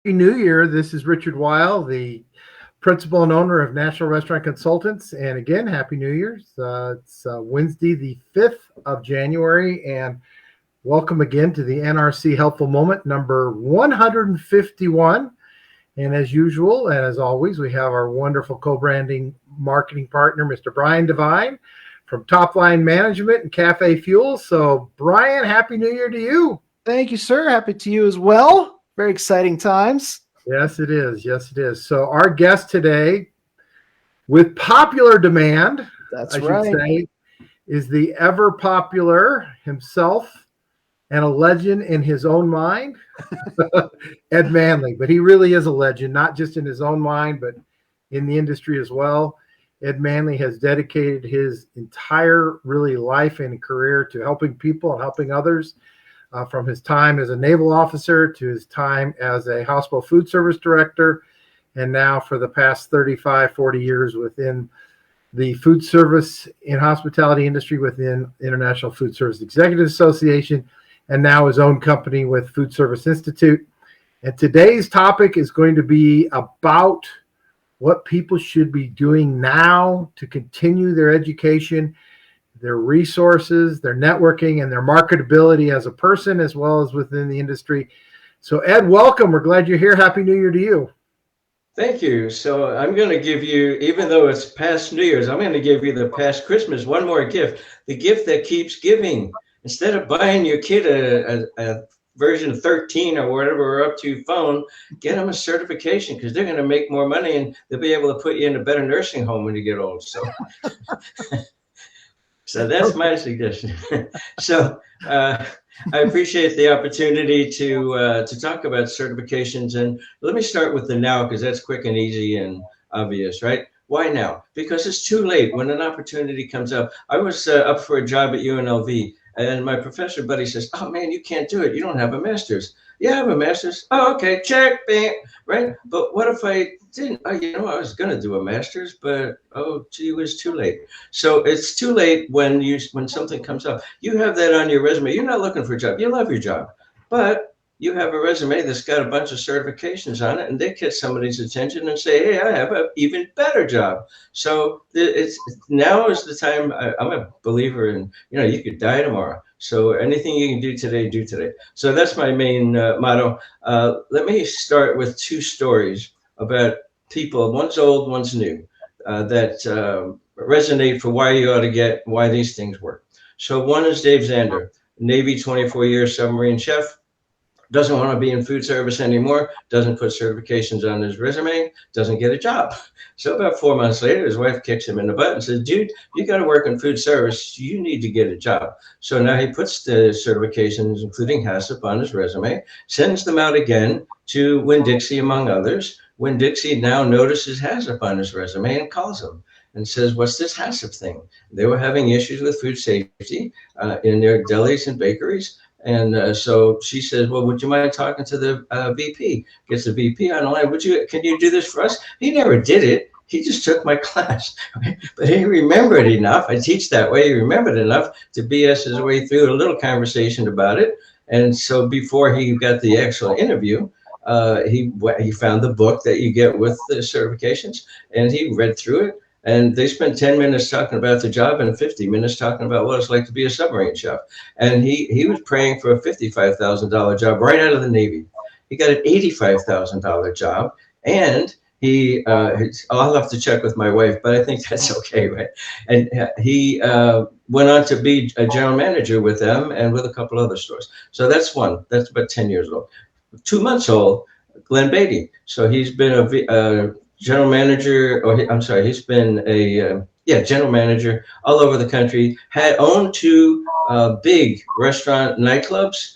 Happy New Year. This is Richard Weil, the principal and owner of National Restaurant Consultants. And again, Happy New Year. It's Wednesday, the 5th of January. And welcome again to the NRC Helpful Moment number 151. And as usual, and as always, we have our wonderful co-branding marketing partner, Mr. Brian Devine from Top Line Management and CafeFuel. So, Brian, Happy New Year to you. Thank you, sir. Happy to you as well. Very exciting times. Yes, it is. Yes, it is. So our guest today, with popular demand, That's I right. should say, is the ever popular himself and a legend in his own mind, Ed Manley. But he really is a legend, not just in his own mind, but in the industry as well. Ed Manley has dedicated his entire really life and career to helping people and helping others. From his time as a naval officer to his time as a hospital food service director, and now for the past 35, 40 years within the food service and hospitality industry within International Food Service Executive Association, and now his own company with Food Service Institute. And today's topic is going to be about what people should be doing now to continue their education, their resources, their networking, and their marketability as a person, as well as within the industry. So Ed, welcome. We're glad you're here. Happy New Year to you. Thank you. So I'm going to give you, even though it's past New Year's, I'm going to give you the past Christmas, one more gift, the gift that keeps giving. Instead of buying your kid a version 13 or whatever we're up to phone, get them a certification because they're going to make more money and they'll be able to put you in a better nursing home when you get old. So that's my suggestion. So I appreciate the opportunity to talk about certifications. And let me start with the now, because that's quick and easy and obvious, right? Why now? Because it's too late when an opportunity comes up. I was up for a job at UNLV, and my professor buddy says, "Oh man, you can't do it. You don't have a master's." "Yeah, I have a master's." "Oh, okay, check, bam, right? But what if I didn't? Oh, I was going to do a master's, but oh, gee, it was too late. So it's too late when something comes up. You have that on your resume. You're not looking for a job. You love your job, but you have a resume that's got a bunch of certifications on it, and they catch somebody's attention and say, "Hey, I have an even better job." So it's now is the time. I'm a believer in, you could die tomorrow. So anything you can do today, do today. So that's my main motto. Let me start with two stories about people, one's old, one's new, that resonate for why these things work. So one is Dave Zander, Navy 24-year submarine chef, doesn't want to be in food service anymore, doesn't put certifications on his resume, doesn't get a job. So about 4 months later, his wife kicks him in the butt and says, "Dude, you got to work in food service. You need to get a job." So now he puts the certifications, including HACCP, on his resume, sends them out again to Winn-Dixie, among others. Winn-Dixie now notices HACCP on his resume and calls him and says, "What's this HACCP thing?" They were having issues with food safety in their delis and bakeries. And so she says, "Well, would you mind talking to the VP?" Gets the VP on the line. Can you do this for us? He never did it. He just took my class, right? But he remembered enough. I teach that way. He remembered enough to BS his way through a little conversation about it. And so before he got the actual interview, he found the book that you get with the certifications, and he read through it. And they spent 10 minutes talking about the job and 50 minutes talking about what it's like to be a submarine chef. And he was praying for a $55,000 job right out of the Navy. He got an $85,000 job, and I'll have to check with my wife, but I think that's okay, right? And he went on to be a general manager with them and with a couple other stores. So that's one. That's about 10 years old. 2 months old, Glenn Beatty. So he's been a general manager, he's been a general manager all over the country, had owned two big restaurant nightclubs,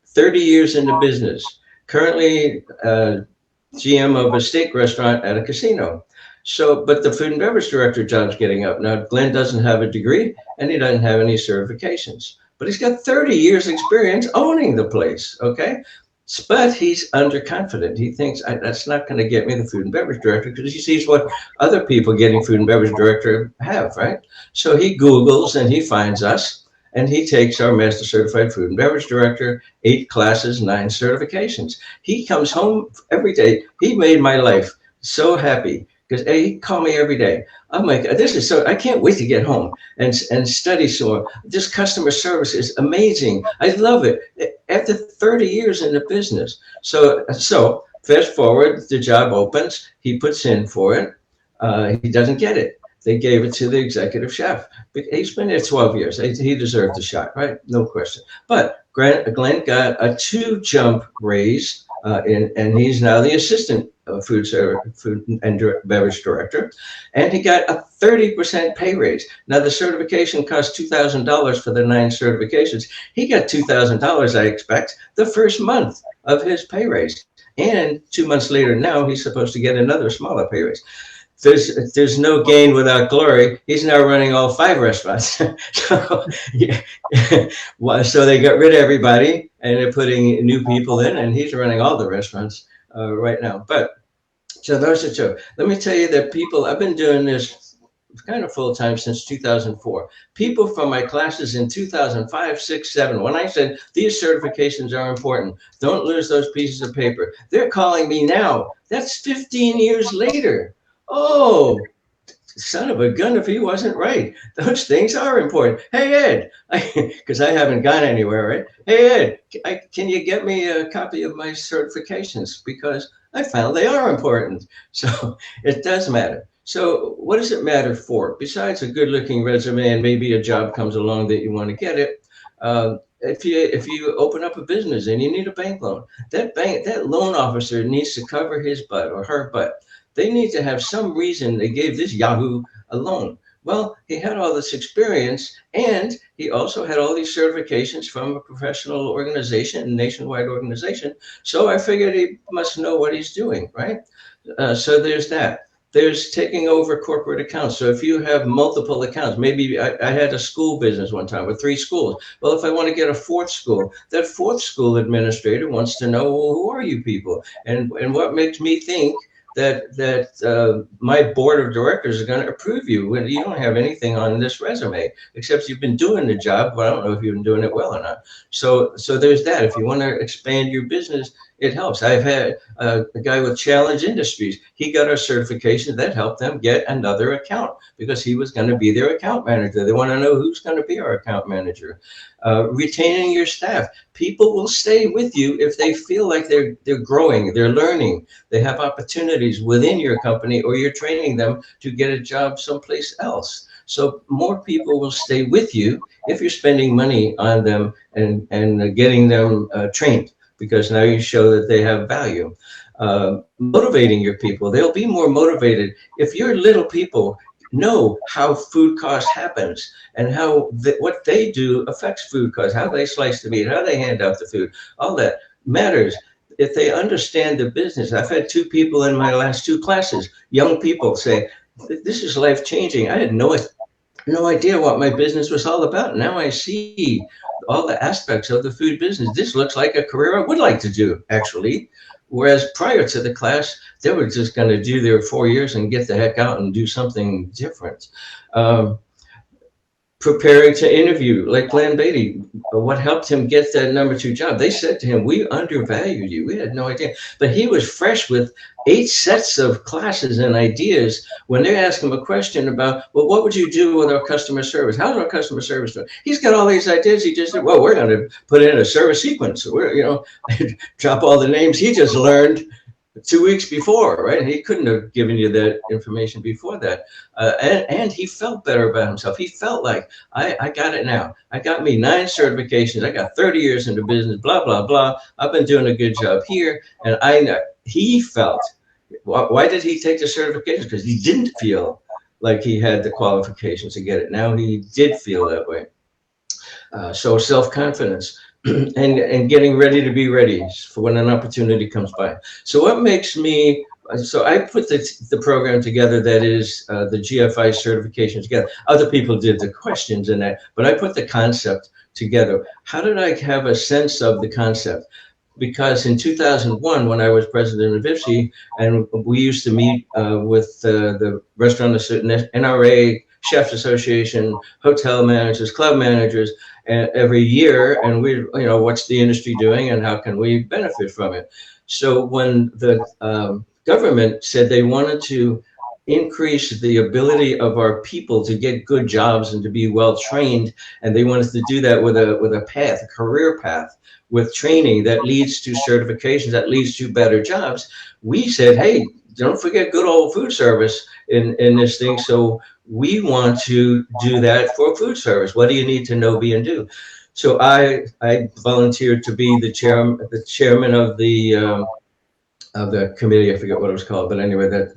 30 years in the business, currently GM of a steak restaurant at a casino. So, but the food and beverage director job's getting up. Now, Glenn doesn't have a degree and he doesn't have any certifications, but he's got 30 years experience owning the place, okay? But he's underconfident. He thinks that's not going to get me the food and beverage director because he sees what other people getting food and beverage director have, right? So he Googles and he finds us and he takes our Master Certified Food and Beverage Director, 8 classes, 9 certifications. He comes home every day. He made my life so happy because he called me every day. I'm like, this is so, I can't wait to get home and study some more. This customer service is amazing. I love it. After 30 years in the business. So fast forward, the job opens, he puts in for it. He doesn't get it. They gave it to the executive chef. He's been there 12 years. He deserved a shot, right? No question. But Glenn got a 2-jump raise, and he's now the assistant food and beverage director. And he got a 30% pay raise. Now, the certification cost $2,000 for the 9 certifications. He got $2,000, I expect, the first month of his pay raise. And 2 months later, now he's supposed to get another smaller pay raise. There's no gain without glory. He's now running all 5 restaurants. So, yeah. So they got rid of everybody and they're putting new people in, and he's running all the restaurants right now. But so those are 2. Let me tell you that I've been doing this kind of full time since 2004. People from my classes in 2005, 6, 7, when I said these certifications are important, don't lose those pieces of paper. They're calling me now. That's 15 years later. Oh, son of a gun, if he wasn't right. Those things are important. Hey, Ed, because I haven't gone anywhere, right? Hey, Ed, can you get me a copy of my certifications? Because I found they are important. So it does matter. So what does it matter for? Besides a good-looking resume and maybe a job comes along that you want to get it, if you open up a business and you need a bank loan, that loan officer needs to cover his butt or her butt. They need to have some reason they gave this Yahoo a loan. Well, he had all this experience, and he also had all these certifications from a professional organization, a nationwide organization. So I figured he must know what he's doing, right? So there's that. There's taking over corporate accounts. So if you have multiple accounts, maybe I had a school business one time with 3 schools. Well, if I want to get a 4th school, that 4th school administrator wants to know, well, who are you people? And what makes me think that my board of directors are going to approve you when you don't have anything on this resume, except you've been doing the job, but I don't know if you've been doing it well or not. So there's that. If you want to expand your business, it helps. I've had a guy with Challenge Industries. He got a certification that helped them get another account because he was going to be their account manager. They want to know who's going to be our account manager. Retaining your staff. People will stay with you if they feel like they're growing, they're learning, they have opportunities within your company, or you're training them to get a job someplace else. So more people will stay with you if you're spending money on them and getting them trained, because now you show that they have value. Motivating your people. They'll be more motivated if your little people know how food cost happens and how what they do affects food cost, how they slice the meat, how they hand out the food. All that matters if they understand the business. I've had 2 people in my last 2 classes, young people, say, this is life changing. I had no idea what my business was all about. Now I see all the aspects of the food business. This looks like a career I would like to do, actually. Whereas prior to the class, they were just going to do their 4 years and get the heck out and do something different. Preparing to interview, like Glenn Beatty, what helped him get that number 2 job? They said to him, we undervalued you. We had no idea. But he was fresh with 8 sets of classes and ideas when they asked him a question about, well, what would you do with our customer service? How's our customer service doing? He's got all these ideas. He just said, well, we're going to put in a service sequence. We're, drop all the names he just learned 2 weeks before, right? He couldn't have given you that information before that. And he felt better about himself. He felt like, I got it now. I got me 9 certifications. I got 30 years in the business, blah, blah, blah. I've been doing a good job here. And I know he felt, why did he take the certifications? Because he didn't feel like he had the qualifications to get it. Now he did feel that way. So self-confidence. And getting ready to be ready for when an opportunity comes by. So what makes me, so I put the program together that is the GFI certification together. Other people did the questions in that, but I put the concept together. How did I have a sense of the concept? Because in 2001, when I was president of IFSI, and we used to meet with the restaurant, NRA, Chefs Association, hotel managers, club managers, every year, and what's the industry doing and how can we benefit from it? So when the government said they wanted to increase the ability of our people to get good jobs and to be well trained, and they wanted to do that with a path, a career path, with training that leads to certifications, that leads to better jobs, we said, hey, don't forget good old food service in this thing. So we want to do that for food service. What do you need to know, be, and do? So I volunteered to be the chairman of the committee. I forget what it was called, but anyway, that,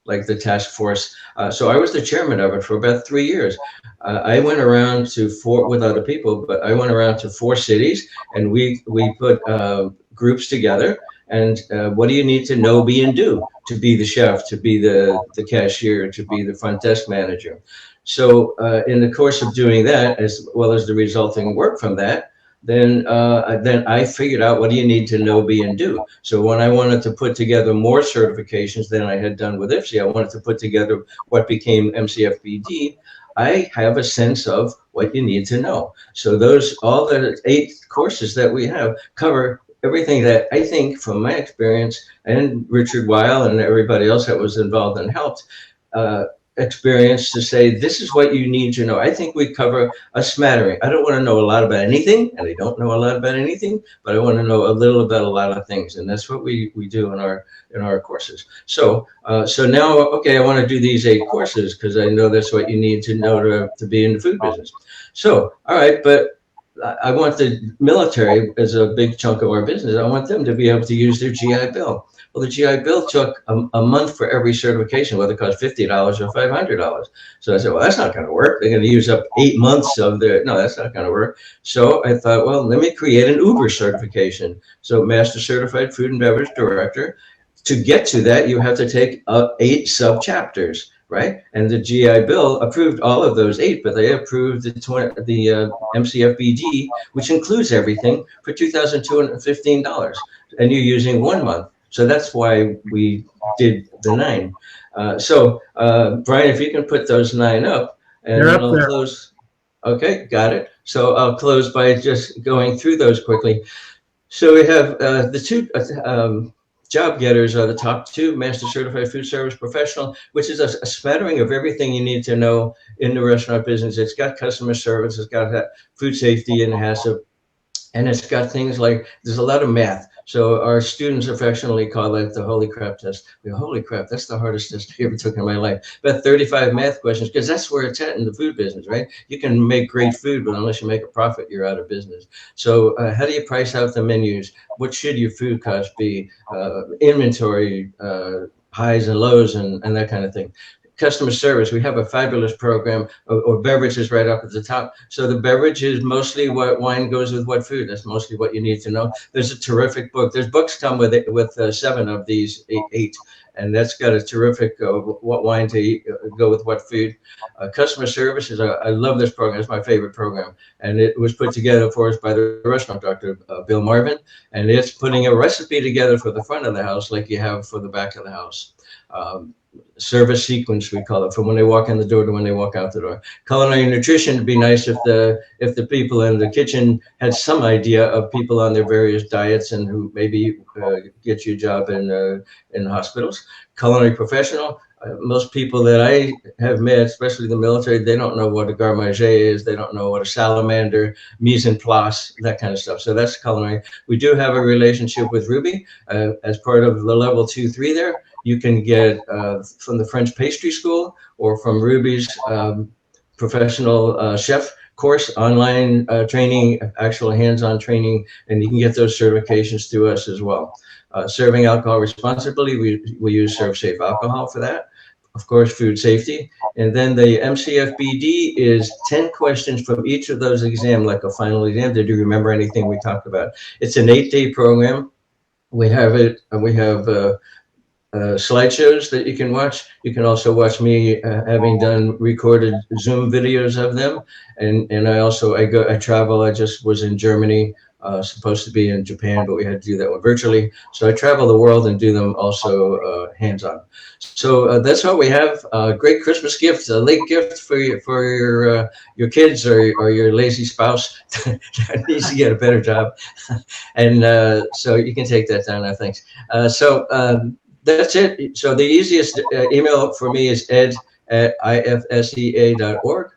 like the task force. So I was the chairman of it for about 3 years. I went around to with other people, but I went around to 4 cities, and we put groups together. And what do you need to know, be, and do to be the chef, to be the cashier, to be the front desk manager? So in the course of doing that, as well as the resulting work from that, then I figured out what do you need to know, be, and do. So when I wanted to put together more certifications than I had done with IFSI, I wanted to put together what became MCFBD. I have a sense of what you need to know. So all the 8 courses that we have cover everything that I think, from my experience, and Richard Weil and everybody else that was involved and helped, experience, to say this is what you need to know. I think we cover a smattering. I don't want to know a lot about anything, and I don't know a lot about anything, but I want to know a little about a lot of things, and that's what we do in our courses. So now, okay, I want to do these 8 courses because I know that's what you need to know to be in the food business. So, all right, but I want the military, as a big chunk of our business, I want them to be able to use their GI Bill. Well, the GI Bill took a month for every certification, whether it cost $50 or $500. So I said, well, that's not going to work. They're going to use up 8 months of no, that's not going to work. So I thought, well, let me create an Uber certification. So Master Certified Food and Beverage Director. To get to that, you have to take 8 sub-chapters, right? And the GI Bill approved all of those 8, but they approved the MCFBD, which includes everything, for $2,215. And you're using 1 month. So that's why we did the 9. Brian, if you can put those 9 up, and They're up I'll there. close. Okay, got it. So I'll close by just going through those quickly. So we have the 2 job getters are the top 2: Master Certified Food Service Professional, which is a smattering of everything you need to know in the restaurant business. It's got customer service, it's got food safety and HACCP, and it's got things like, there's a lot of math. So our students affectionately call it the holy crap test. We go, holy crap, that's the hardest test I ever took in my life. About 35 math questions, because that's where it's at in the food business, right? You can make great food, but unless you make a profit, you're out of business. So how do you price out the menus? What should your food cost be? Inventory, highs and lows, and that kind of thing. Customer service, we have a fabulous program, or beverages right up at the top. So the beverage is mostly what wine goes with what food. That's mostly what you need to know. There's a terrific book. There's books come with 7 of these 8, and that's got a terrific what wine to eat, go with what food. Customer service is, I love this program. It's my favorite program, and it was put together for us by the restaurant doctor, Bill Marvin, and it's putting a recipe together for the front of the house like you have for the back of the house. Service sequence, we call it, from when they walk in the door to when they walk out the door. Culinary nutrition, would be nice if the people in the kitchen had some idea of people on their various diets and who maybe get you a job in hospitals. Culinary professional, most people that I have met, especially the military, they don't know what a garde manger is. They don't know what a salamander, mise en place, that kind of stuff. So that's culinary. We do have a relationship with Ruby as part of the level 2-3 there. You can get from the French pastry school or from Ruby's professional chef course, online training, actual hands-on training, and you can get those certifications through us as well. Serving alcohol responsibly, we use Serve Safe Alcohol for that. Of course, food safety. And then the MCFBD is 10 questions from each of those exams, like a final exam. Did you remember anything we talked about? It's an 8-day program. We have slideshows that you can watch. You can also watch me having done recorded Zoom videos of them. And I travel. I just was in Germany supposed to be in Japan, but we had to do that one virtually. So I travel the world and do them also hands-on. So that's what we have. Great Christmas gift, a late gift for your kids or your lazy spouse that needs to get a better job. And so you can take that down now. Thanks. That's it. So the easiest email for me is ed@ifsea.org.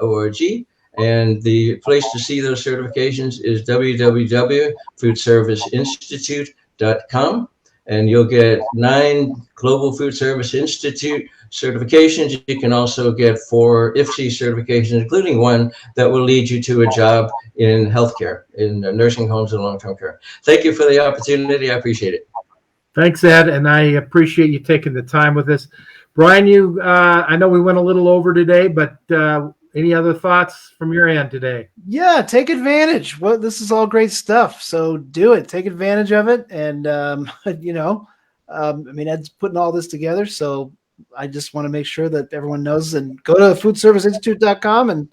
ORG. And the place to see those certifications is www.foodserviceinstitute.com. And you'll get 9 Global Food Service Institute certifications. You can also get 4 IFSI certifications, including one that will lead you to a job in healthcare, in nursing homes and long-term care. Thank you for the opportunity. I appreciate it. Thanks, Ed, and I appreciate you taking the time with us. Brian, I know we went a little over today, but any other thoughts from your end today? Yeah, take advantage. Well, this is all great stuff. So do it. Take advantage of it. And, I mean, Ed's putting all this together. So I just want to make sure that everyone knows, and go to foodserviceinstitute.com and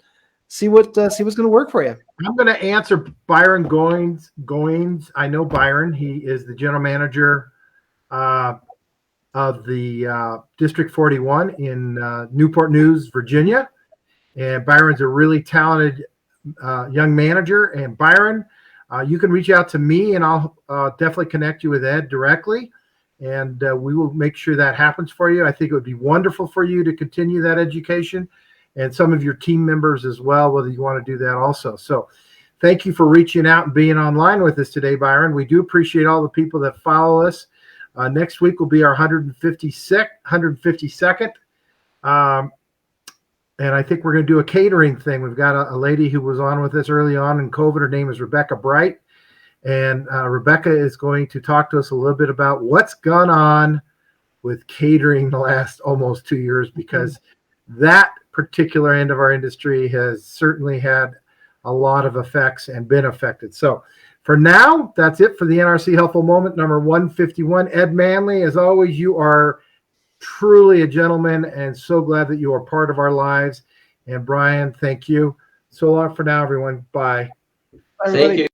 see what's going to work for you. I'm going to answer Byron Goins. I know Byron. He is the general manager of the District 41 in Newport News, Virginia. And Byron's a really talented young manager. And Byron, you can reach out to me, and I'll definitely connect you with Ed directly. And we will make sure that happens for you. I think it would be wonderful for you to continue that education, and some of your team members as well, whether you want to do that also. So thank you for reaching out and being online with us today, Byron. We do appreciate all the people that follow us. Next week will be our 152nd. And I think we're going to do a catering thing. We've got a lady who was on with us early on in COVID. Her name is Rebecca Bright. And Rebecca is going to talk to us a little bit about what's gone on with catering the last almost 2 years, because that particular end of our industry has certainly had a lot of effects and been affected. So for now, that's it for the NRC Helpful Moment number 151. Ed Manley, as always, you are truly a gentleman, and so glad that you are part of our lives. And Brian, thank you. So long for now, everyone. Bye. Thank you.